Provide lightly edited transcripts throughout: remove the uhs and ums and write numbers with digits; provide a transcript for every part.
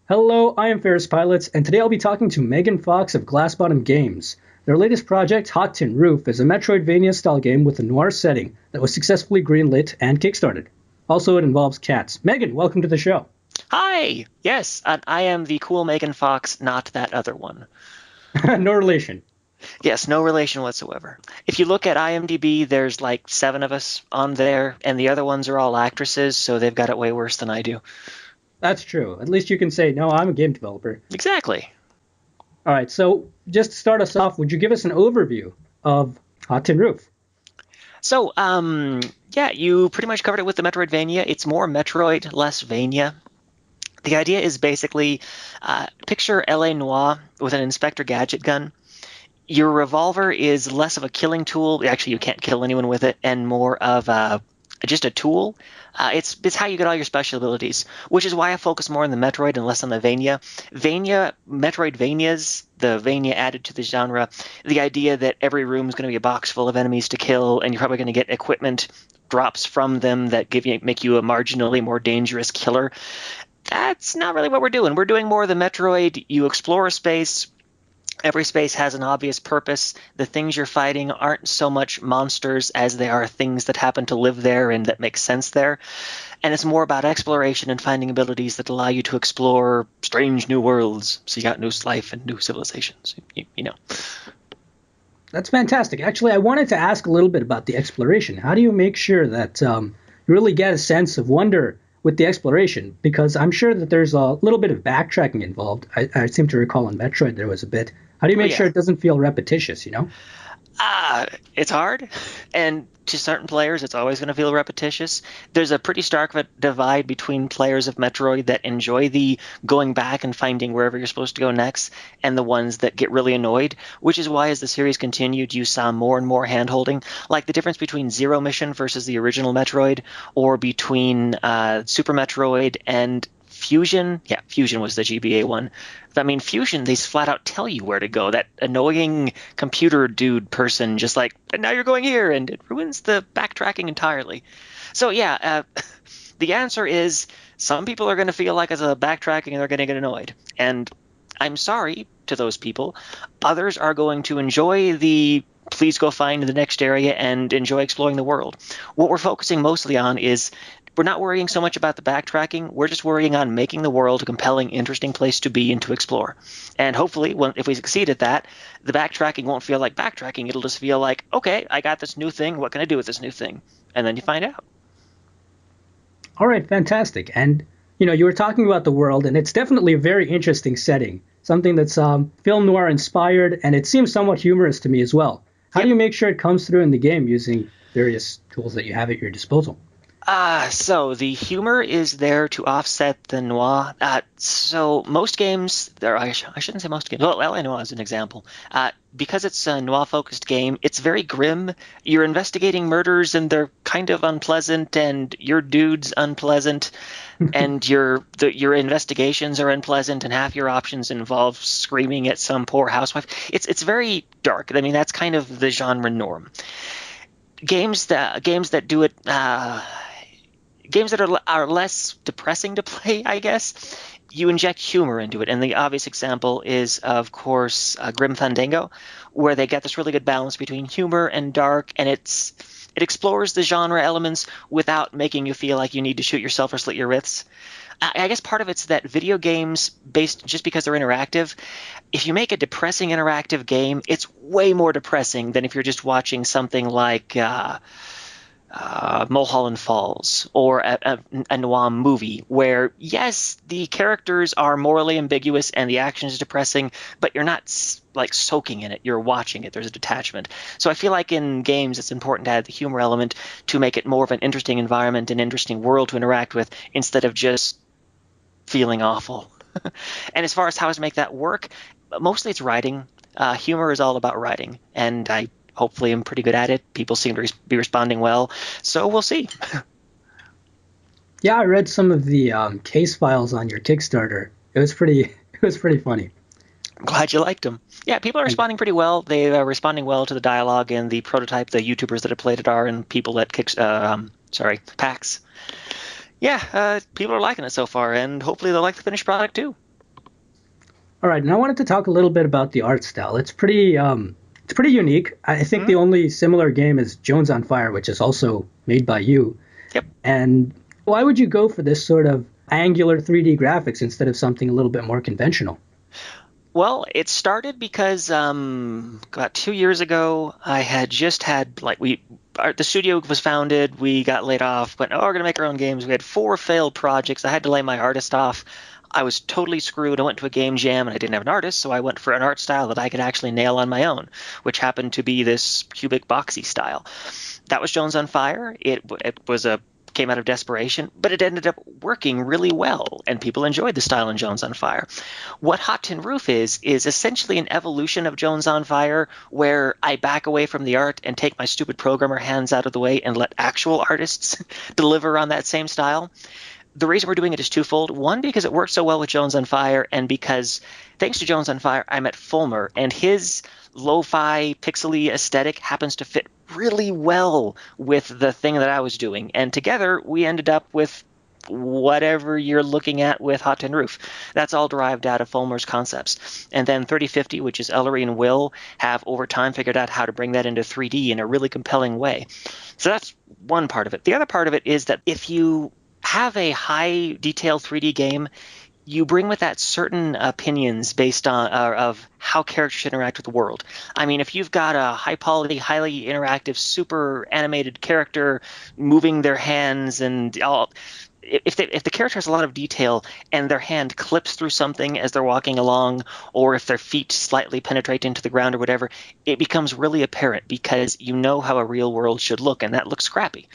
Hello, I am FerrousPilot, and today I'll be talking to Megan Fox of Glassbottom Games. Their latest project, Hot Tin Roof, is a Metroidvania-style game with a noir setting that was successfully greenlit and kickstarted. Also, it involves cats. Megan, welcome to the show. Hi! Yes, I am the cool Megan Fox, not that other one. No relation. Yes, no relation whatsoever. If you look at IMDb, there's like 7 of us on there, and the other ones are all actresses, so they've got it way worse than I do. That's true. At least you can say, no, I'm a game developer. Exactly. All right, so just to start us off, would you give us an overview of Hot Tin Roof? So, yeah, you pretty much covered it with the Metroidvania. It's more Metroid, less Vania. The idea is basically picture LA Noir with an Inspector Gadget gun. Your revolver is less of a killing tool. Actually, you can't kill anyone with it, and more of just a tool. It's how you get all your special abilities, which is why I focus more on the Metroid and less on the Vania. Metroidvanias, the Vania added to the genre, the idea that every room is going to be a box full of enemies to kill, and you're probably going to get equipment drops from them that make you a marginally more dangerous killer. That's not really what we're doing. We're doing more of the Metroid. You explore a space. Every space has an obvious purpose. The things you're fighting aren't so much monsters as they are things that happen to live there and that make sense there. And it's more about exploration and finding abilities that allow you to explore strange new worlds. So you got new life and new civilizations, you know. That's fantastic. Actually, I wanted to ask a little bit about the exploration. How do you make sure that you really get a sense of wonder with the exploration? Because I'm sure that there's a little bit of backtracking involved. I seem to recall in Metroid there was a bit. How do you Oh make sure yeah. it doesn't feel repetitious? It's hard, and to certain players, it's always going to feel repetitious. There's a pretty stark divide between players of Metroid that enjoy the going back and finding wherever you're supposed to go next, and the ones that get really annoyed, which is why as the series continued, you saw more and more handholding, like the difference between Zero Mission versus the original Metroid, or between Super Metroid and Fusion. Yeah, Fusion was the GBA one. I mean, Fusion, they flat out tell you where to go. That annoying computer dude person just like, and now you're going here, and it ruins the backtracking entirely. So yeah, the answer is some people are going to feel like it's a backtracking and they're going to get annoyed. And I'm sorry to those people. Others are going to enjoy the please go find the next area and enjoy exploring the world. What we're focusing mostly on is we're not worrying so much about the backtracking. We're just worrying on making the world a compelling, interesting place to be and to explore. And hopefully, if we succeed at that, the backtracking won't feel like backtracking. It'll just feel like, okay, I got this new thing. What can I do with this new thing? And then you find out. All right, fantastic. And you were talking about the world, and it's definitely a very interesting setting. Something that's film noir inspired, and it seems somewhat humorous to me as well. How do Yep. you make sure it comes through in the game using various tools that you have at your disposal? So the humor is there to offset the noir. So most games, I shouldn't say most games. Well, LA Noir is an example. Because it's a noir-focused game, it's very grim. You're investigating murders, and they're kind of unpleasant, and your dude's unpleasant, and your investigations are unpleasant, and half your options involve screaming at some poor housewife. It's very dark. I mean, that's kind of the genre norm. Games that do it games that are less depressing to play, I guess, you inject humor into it. And the obvious example is, of course, Grim Fandango, where they get this really good balance between humor and dark, and it explores the genre elements without making you feel like you need to shoot yourself or slit your wrists. I guess part of it's that video games, based just because they're interactive, if you make a depressing interactive game, it's way more depressing than if you're just watching something like Mulholland Falls or a noir movie where, yes, the characters are morally ambiguous and the action is depressing, but you're not like soaking in it. You're watching it. There's a detachment. So I feel like in games, it's important to add the humor element to make it more of an interesting environment, an interesting world to interact with, instead of just feeling awful. And as far as how to make that work, mostly it's writing. Humor is all about writing, and I hopefully am pretty good at it. People seem to be responding well, so we'll see. Yeah, I read some of the case files on your Kickstarter. It was pretty, it was pretty funny. I'm glad you liked them. Yeah, people are responding pretty well. They are responding well to the dialogue and the prototype. The YouTubers that have played it are, and people at PAX. Yeah, people are liking it so far, and hopefully they'll like the finished product too. All right, and I wanted to talk a little bit about the art style. It's pretty unique. I think the Mhm. only similar game is Jones on Fire, which is also made by you. Yep. And why would you go for this sort of angular 3D graphics instead of something a little bit more conventional? Well, it started because about 2 years ago, I had just had the studio was founded. We got laid off. Went, oh, we're gonna make our own games. We had 4 failed projects. I had to lay my artist off. I was totally screwed. I went to a game jam and I didn't have an artist, so I went for an art style that I could actually nail on my own, which happened to be this cubic boxy style. That was Jones on Fire. It was a came out of desperation, but it ended up working really well, and people enjoyed the style in Jones on Fire. What Hot Tin Roof is essentially an evolution of Jones on Fire, where I back away from the art and take my stupid programmer hands out of the way and let actual artists deliver on that same style. The reason we're doing it is twofold. One, because it works so well with Jones on Fire, and because thanks to Jones on Fire, I met Fulmer, and his lo-fi pixely aesthetic happens to fit really well with the thing that I was doing. And together we ended up with whatever you're looking at with Hot Tin Roof. That's all derived out of Fulmer's concepts. And then 3050, which is Ellery and Will, have over time figured out how to bring that into 3D in a really compelling way. So that's one part of it. The other part of it is that if you have a high detail 3D game, you bring with that certain opinions based on of how characters interact with the world. I mean, if you've got a high quality, highly interactive, super animated character moving their hands and all, if the character has a lot of detail and their hand clips through something as they're walking along, or if their feet slightly penetrate into the ground or whatever, it becomes really apparent because you know how a real world should look, and that looks crappy.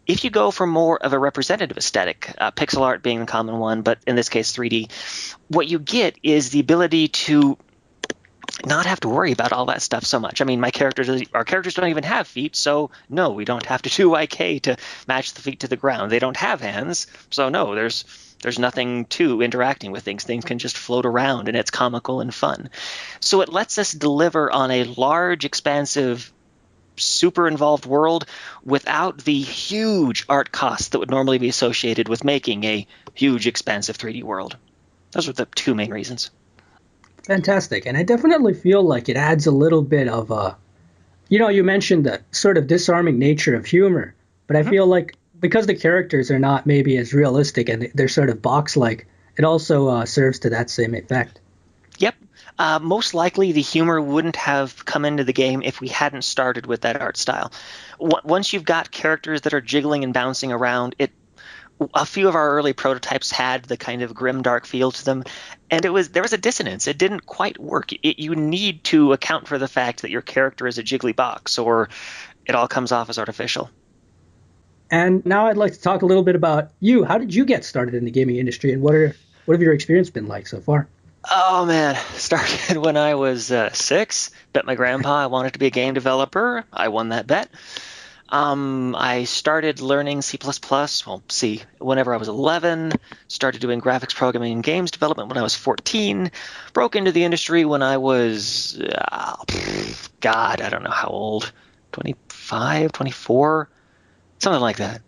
If you go for more of a representative aesthetic, pixel art being the common one, but in this case 3D, what you get is the ability to not have to worry about all that stuff so much. I mean, our characters don't even have feet, so no, we don't have to do IK to match the feet to the ground. They don't have hands, so no, there's nothing to interacting with things. Things can just float around, and it's comical and fun. So it lets us deliver on a large, expansive, super involved world without the huge art costs that would normally be associated with making a huge, expansive 3D world. Those are the two main reasons. Fantastic. And I definitely feel like it adds a little bit of you mentioned the sort of disarming nature of humor, but I Mm-hmm. feel like because the characters are not maybe as realistic and they're sort of box-like, it also serves to that same effect. Yep. Most likely, the humor wouldn't have come into the game if we hadn't started with that art style. Once you've got characters that are jiggling and bouncing around, a few of our early prototypes had the kind of grim, dark feel to them, and there was a dissonance. It didn't quite work. You need to account for the fact that your character is a jiggly box, or it all comes off as artificial. And now I'd like to talk a little bit about you. How did you get started in the gaming industry, and what have your experience been like so far? Oh man, started when I was 6. Bet my grandpa I wanted to be a game developer. I won that bet. I started learning C++, well, C, whenever I was 11, started doing graphics programming and games development when I was 14, broke into the industry when I was, God, I don't know how old, 25, 24, something like that.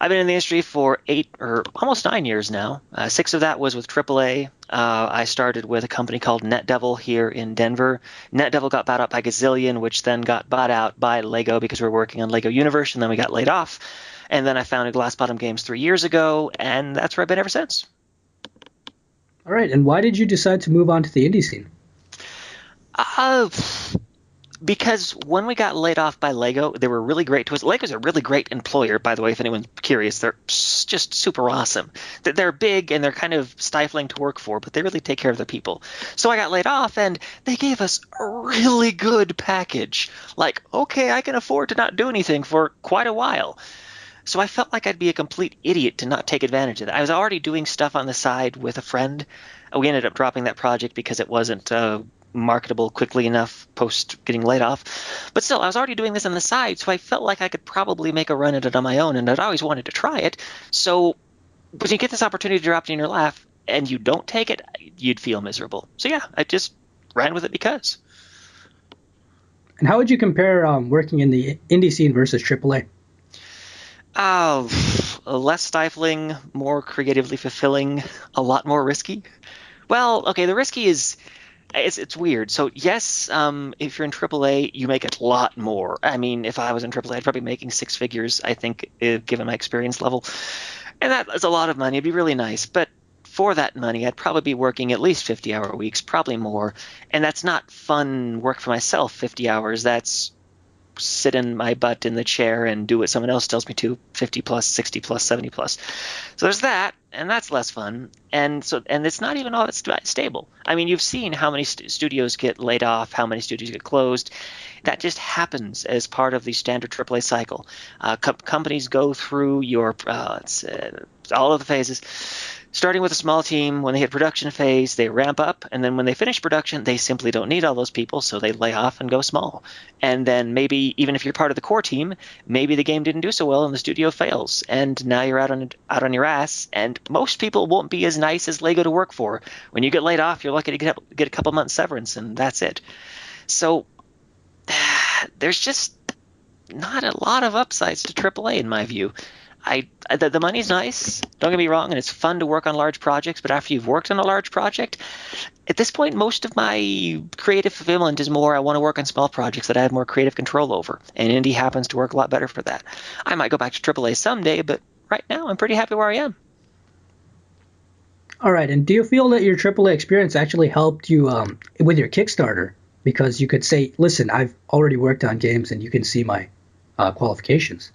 I've been in the industry for 8 or almost 9 years now. 6 of that was with AAA. I started with a company called NetDevil here in Denver. NetDevil got bought out by Gazillion, which then got bought out by Lego because we were working on Lego Universe, and then we got laid off. And then I founded Glass Bottom Games 3 years ago, and that's where I've been ever since. All right, and why did you decide to move on to the indie scene? Uh, because when we got laid off by Lego, they were really great to us. Lego's a really great employer, by the way, if anyone's curious. They're just super awesome. They're big and they're kind of stifling to work for, but they really take care of their people. So I got laid off and they gave us a really good package. Like, okay, I can afford to not do anything for quite a while. So I felt like I'd be a complete idiot to not take advantage of that. I was already doing stuff on the side with a friend. We ended up dropping that project because it wasn't marketable quickly enough post getting laid off. But still, I was already doing this on the side, so I felt like I could probably make a run at it on my own, and I'd always wanted to try it. So when you get this opportunity to drop it in your lap and you don't take it, you'd feel miserable. So yeah, I just ran with it because. And how would you compare working in the indie scene versus AAA? Oh, less stifling, more creatively fulfilling, a lot more risky. Well, okay, the risky is it's weird. So yes, if you're in AAA, you make a lot more. I mean, if I was in AAA, I'd probably be making six figures, I think, given my experience level. And that is a lot of money. It'd be really nice. But for that money, I'd probably be working at least 50-hour weeks, probably more. And that's not fun work for myself, 50 hours. That's sit in my butt in the chair and do what someone else tells me to, 50 plus, 60 plus, 70 plus. So there's that, and that's less fun. And it's not even all that stable. I mean, you've seen how many studios get laid off, how many studios get closed. That just happens as part of the standard AAA cycle. Companies go through all of the phases. Starting with a small team, when they hit production phase, they ramp up, and then when they finish production, they simply don't need all those people, so they lay off and go small. And then maybe even if you're part of the core team, maybe the game didn't do so well and the studio fails, and now you're out on your ass. And most people won't be as nice as Lego to work for. When you get laid off, you're lucky to get a couple months severance, and that's it. So there's just not a lot of upsides to AAA in my view. The money's nice, don't get me wrong, and it's fun to work on large projects, but after you've worked on a large project, at this point, most of my creative fulfillment is more I want to work on small projects that I have more creative control over, and indie happens to work a lot better for that. I might go back to AAA someday, but right now I'm pretty happy where I am. All right, and do you feel that your AAA experience actually helped you with your Kickstarter? Because you could say, listen, I've already worked on games and you can see my qualifications.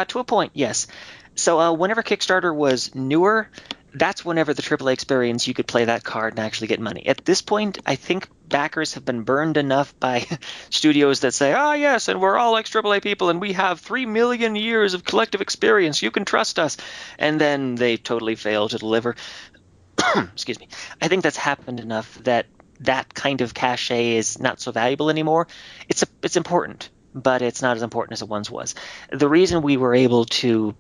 To a point, yes. So whenever Kickstarter was newer, that's whenever the AAA experience you could play that card and actually get money. At this point, I think backers have been burned enough by studios that say, "Oh yes, and we're all like AAA people, and we have 3 million years of collective experience. You can trust us," and then they totally fail to deliver. Excuse me. I think that's happened enough that that kind of cachet is not so valuable anymore. It's important, but it's not as important as it once was. The reason we were able to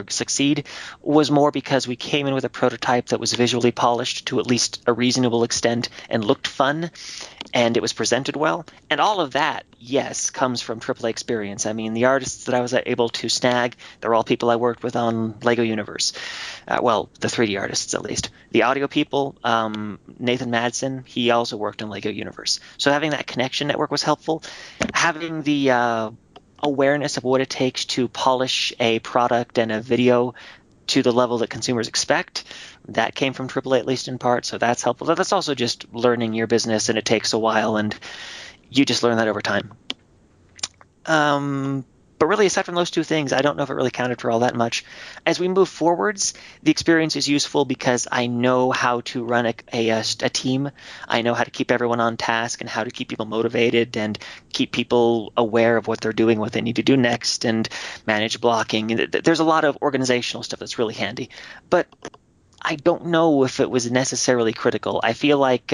succeed was more because we came in with a prototype that was visually polished to at least a reasonable extent and looked fun, and it was presented well. And all of that, yes, comes from AAA experience. I mean, the artists that I was able to snag, they're all people I worked with on Lego Universe. Well, the 3D artists at least. The audio people, Nathan Madsen, he also worked on Lego Universe. So having that connection network was helpful. Having the awareness of what it takes to polish a product and a video to the level that consumers expect. That came from AAA, at least in part, so that's helpful. But that's also just learning your business, and it takes a while, and you just learn that over time. But really, aside from those two things, I don't know if it really counted for all that much. As we move forwards, the experience is useful because I know how to run a team. I know how to keep everyone on task and how to keep people motivated and keep people aware of what they're doing, what they need to do next, and manage blocking. There's a lot of organizational stuff that's really handy. But I don't know if it was necessarily critical. I feel like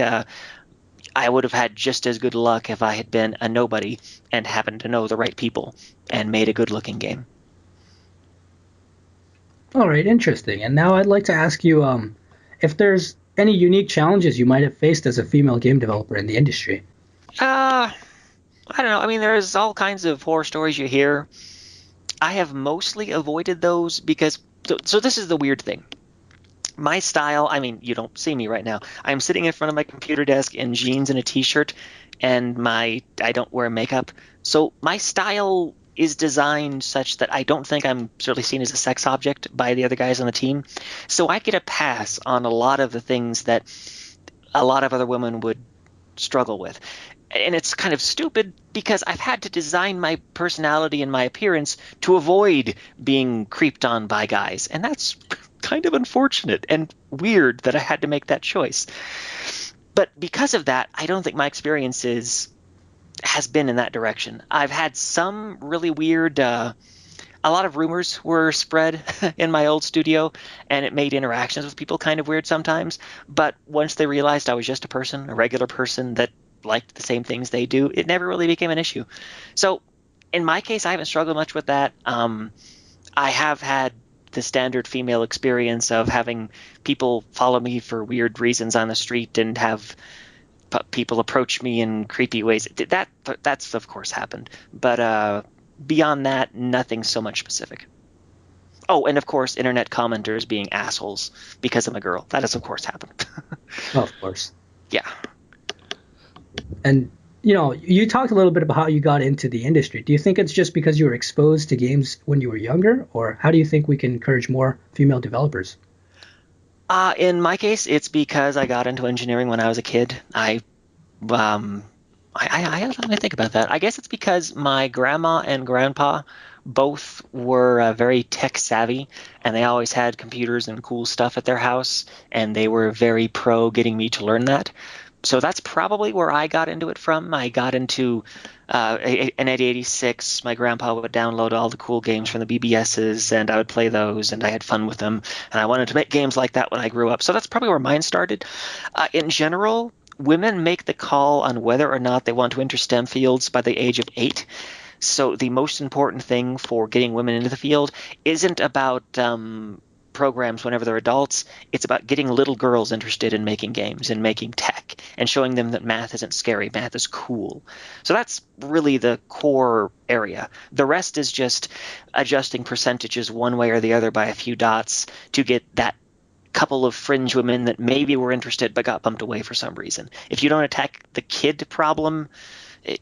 I would have had just as good luck if I had been a nobody and happened to know the right people and made a good-looking game. All right, interesting. And now I'd like to ask you if there's any unique challenges you might have faced as a female game developer in the industry. Uh, I don't know. I mean, there's all kinds of horror stories you hear. I have mostly avoided those because so this is the weird thing. My style, I mean, you don't see me right now. I'm sitting in front of my computer desk in jeans and a t-shirt, and I don't wear makeup. So my style is designed such that I don't think I'm certainly seen as a sex object by the other guys on the team. So I get a pass on a lot of the things that a lot of other women would struggle with. And it's kind of stupid because I've had to design my personality and my appearance to avoid being creeped on by guys. And that's kind of unfortunate and weird that I had to make that choice. But because of that, I don't think my has been in that direction. I've had some really weird a lot of rumors were spread in my old studio, and it made interactions with people kind of weird sometimes. But once they realized I was just a person, a regular person that liked the same things they do, it never really became an issue. So in my case, I haven't struggled much with that. I have had the standard female experience of having people follow me for weird reasons on the street and have people approach me in creepy ways. That's of course happened, but beyond that, nothing so much specific. Oh, and of course, internet commenters being assholes because I'm a girl. That has, of course, happened. Well, of course. Yeah. And you talked a little bit about how you got into the industry. Do you think it's just because you were exposed to games when you were younger, or how do you think we can encourage more female developers? In my case, it's because I got into engineering when I was a kid. Um, let me think about that. I guess it's because my grandma and grandpa both were very tech savvy, and they always had computers and cool stuff at their house, and they were very pro getting me to learn that. So that's probably where I got into it from. I got into an 8086. My grandpa would download all the cool games from the BBSs, and I would play those, and I had fun with them. And I wanted to make games like that when I grew up. So that's probably where mine started. In general, women make the call on whether or not they want to enter STEM fields by the age of 8. So the most important thing for getting women into the field isn't about programs whenever they're adults. It's about getting little girls interested in making games and making tech and showing them that math isn't scary. Math is cool. So that's really the core area. The rest is just adjusting percentages one way or the other by a few dots to get that couple of fringe women that maybe were interested but got bumped away for some reason. If you don't attack the kid problem,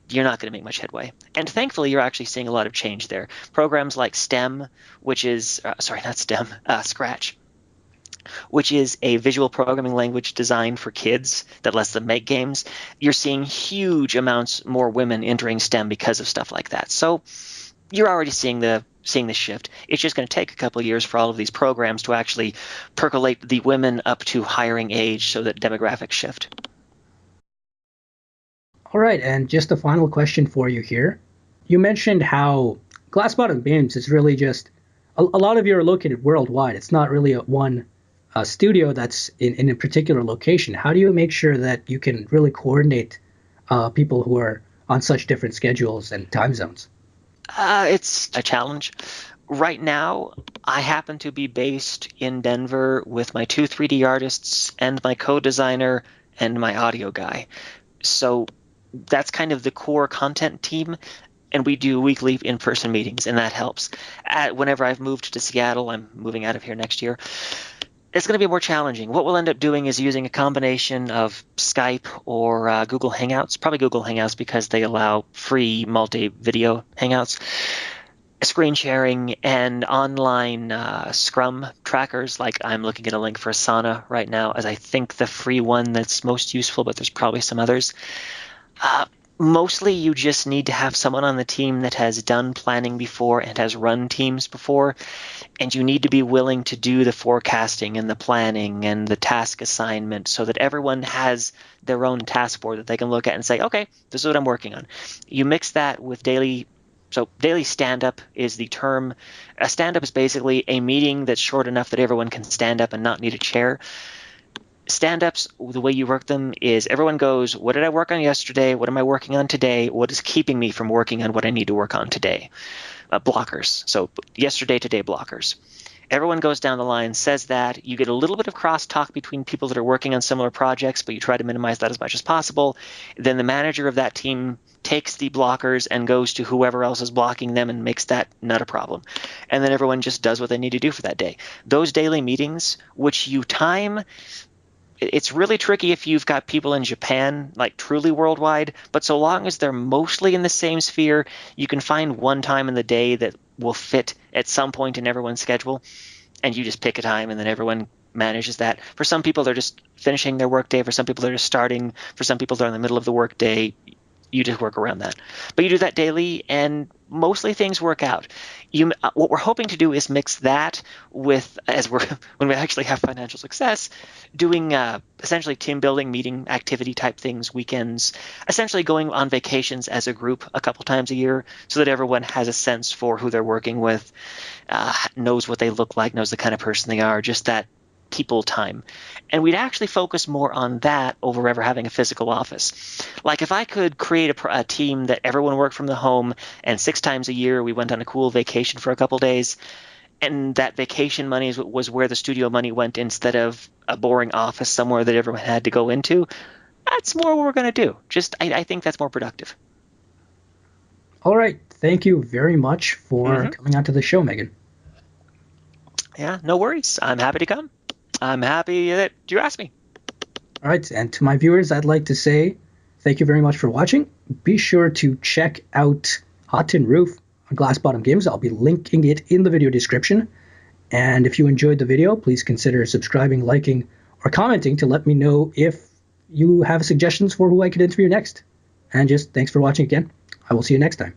you're not going to make much headway. And thankfully, you're actually seeing a lot of change there. Programs like STEM, which is, sorry, not STEM, Scratch, which is a visual programming language designed for kids that lets them make games. You're seeing huge amounts more women entering STEM because of stuff like that. So you're already seeing the shift. It's just going to take a couple of years for all of these programs to actually percolate the women up to hiring age so that demographics shift. All right, and just a final question for you here. You mentioned how Glass Bottom Games is really just a lot of you are located worldwide. It's not really a one studio that's in a particular location. How do you make sure that you can really coordinate people who are on such different schedules and time zones? It's a challenge. Right now, I happen to be based in Denver with my two 3D artists and my co-designer and my audio guy. So that's kind of the core content team, and we do weekly in-person meetings, and that helps. Whenever I've moved to Seattle, I'm moving out of here next year, it's going to be more challenging. What we'll end up doing is using a combination of Skype or Google Hangouts, probably Google Hangouts because they allow free multi-video Hangouts, screen sharing, and online Scrum trackers. Like I'm looking at a link for Asana right now as I think the free one that's most useful, but there's probably some others. Uh, Mostly you just need to have someone on the team that has done planning before and has run teams before, and you need to be willing to do the forecasting and the planning and the task assignment so that everyone has their own task board that they can look at and say, okay, this is what I'm working on. You mix that with daily. So daily stand-up is the term. A stand-up is basically a meeting that's short enough that everyone can stand up and not need a chair. Stand-ups, the way you work them is everyone goes, what did I work on yesterday? What am I working on today? What is keeping me from working on what I need to work on today? Blockers. So yesterday, today blockers. Everyone goes down the line, says that. You get a little bit of crosstalk between people that are working on similar projects, but you try to minimize that as much as possible. Then the manager of that team takes the blockers and goes to whoever else is blocking them and makes that not a problem. And then everyone just does what they need to do for that day. Those daily meetings, which you time, it's really tricky if you've got people in Japan, like truly worldwide, but so long as they're mostly in the same sphere, you can find one time in the day that will fit at some point in everyone's schedule, and you just pick a time and then everyone manages that. For some people, they're just finishing their workday. For some people, they're just starting. For some people, they're in the middle of the workday. You just work around that. But you do that daily, and mostly things work out. What we're hoping to do is mix that with, when we actually have financial success, doing essentially team building, meeting activity type things, weekends, essentially going on vacations as a group a couple times a year so that everyone has a sense for who they're working with, knows what they look like, knows the kind of person they are, just that people time. And we'd actually focus more on that over ever having a physical office. Like if I could create a team that everyone worked from the home and 6 times a year we went on a cool vacation for a couple days, and that vacation money was where the studio money went instead of a boring office somewhere that everyone had to go into, that's more what we're going to do. I think that's more productive. All right, thank you very much for Mm-hmm. coming onto the show, Megan. Yeah, no worries. I'm happy to come. I'm happy that you asked me. All right, and to my viewers, I'd like to say thank you very much for watching. Be sure to check out Hot Tin Roof on Glass Bottom Games. I'll be linking it in the video description. And if you enjoyed the video, please consider subscribing, liking, or commenting to let me know if you have suggestions for who I could interview next. And just thanks for watching again. I will see you next time.